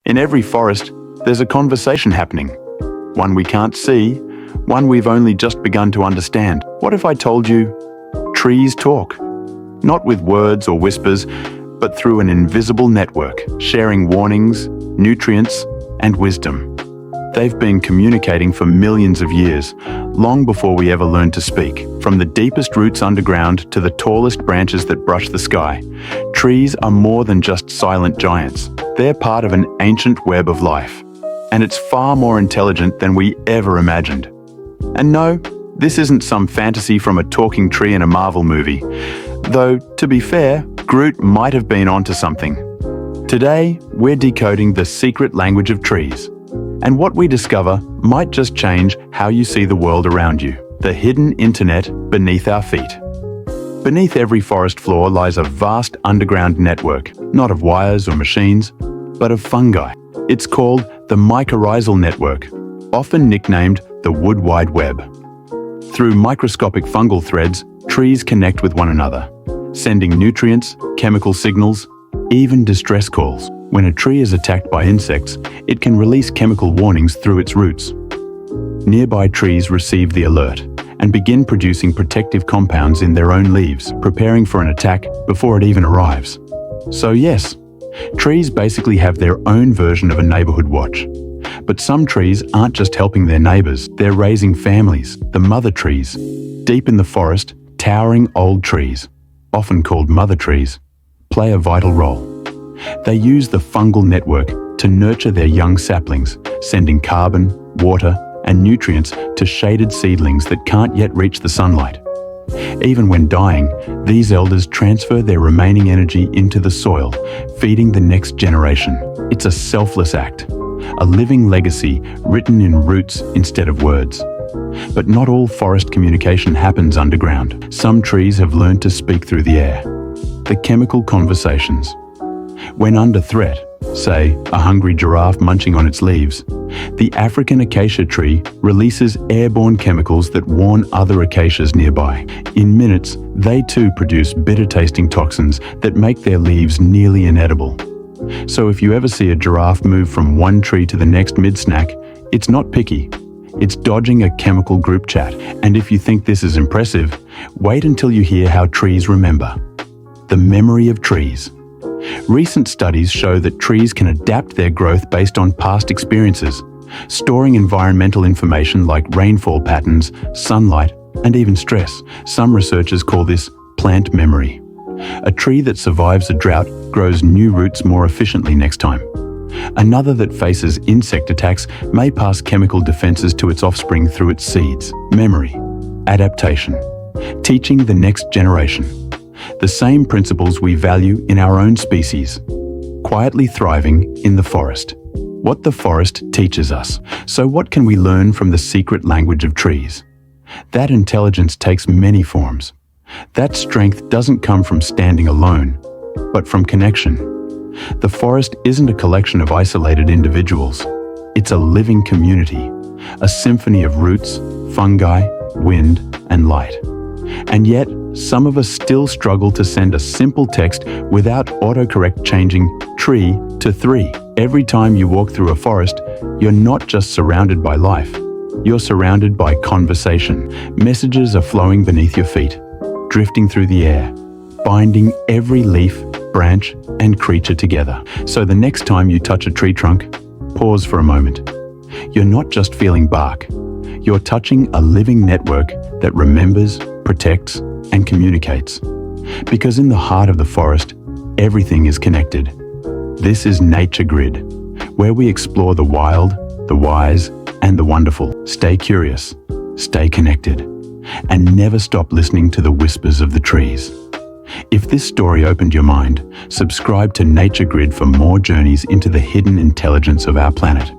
In every forest, there's a conversation happening. One we can't see, one we've only just begun to understand. What if I told you, trees talk? Not with words or whispers, but through an invisible network, sharing warnings, nutrients, and wisdom. They've been communicating for millions of years, long before we ever learned to speak. From the deepest roots underground to the tallest branches that brush the sky, trees are more than just silent giants. They're part of an ancient web of life, and it's far more intelligent than we ever imagined. And no, this isn't some fantasy from a talking tree in a Marvel movie, though, to be fair, Groot might have been onto something. Today, we're decoding the secret language of trees. And what we discover might just change how you see the world around you. The hidden internet beneath our feet. Beneath every forest floor lies a vast underground network, not of wires or machines, but of fungi. It's called the mycorrhizal network, often nicknamed the Wood Wide Web. Through microscopic fungal threads, trees connect with one another, sending nutrients, chemical signals, even distress calls. When a tree is attacked by insects, it can release chemical warnings through its roots. Nearby trees receive the alert and begin producing protective compounds in their own leaves, preparing for an attack before it even arrives. So yes, trees basically have their own version of a neighborhood watch. But some trees aren't just helping their neighbors, they're raising families, the mother trees. Deep in the forest, towering old trees, often called mother trees, play a vital role. They use the fungal network to nurture their young saplings, sending carbon, water, and nutrients to shaded seedlings that can't yet reach the sunlight. Even when dying, these elders transfer their remaining energy into the soil, feeding the next generation. It's a selfless act, a living legacy written in roots instead of words. But not all forest communication happens underground. Some trees have learned to speak through the air. The chemical conversations. When under threat, say a hungry giraffe munching on its leaves, the African acacia tree releases airborne chemicals that warn other acacias nearby. In minutes, they too produce bitter-tasting toxins that make their leaves nearly inedible. So if you ever see a giraffe move from one tree to the next mid-snack, it's not picky. It's dodging a chemical group chat. And if you think this is impressive, wait until you hear how trees remember. The memory of trees. Recent studies show that trees can adapt their growth based on past experiences, storing environmental information like rainfall patterns, sunlight, and even stress. Some researchers call this plant memory. A tree that survives a drought grows new roots more efficiently next time. Another that faces insect attacks may pass chemical defenses to its offspring through its seeds. Memory, adaptation, teaching the next generation. The same principles we value in our own species, quietly thriving in the forest. What the forest teaches us. So what can we learn from the secret language of trees? That intelligence takes many forms. That strength doesn't come from standing alone, but from connection. The forest isn't a collection of isolated individuals. It's a living community, a symphony of roots, fungi, wind, and light. And yet, some of us still struggle to send a simple text without autocorrect changing tree to 3. Every time you walk through a forest, you're not just surrounded by life. You're surrounded by conversation. Messages are flowing beneath your feet, drifting through the air, binding every leaf, branch, and creature together. So the next time you touch a tree trunk, pause for a moment. You're not just feeling bark. You're touching a living network that remembers, protects, and communicates. Because in the heart of the forest, everything is connected. This is Nature Grid, where we explore the wild, the wise, and the wonderful. Stay curious, stay connected, and never stop listening to the whispers of the trees. If this story opened your mind, subscribe to Nature Grid for more journeys into the hidden intelligence of our planet.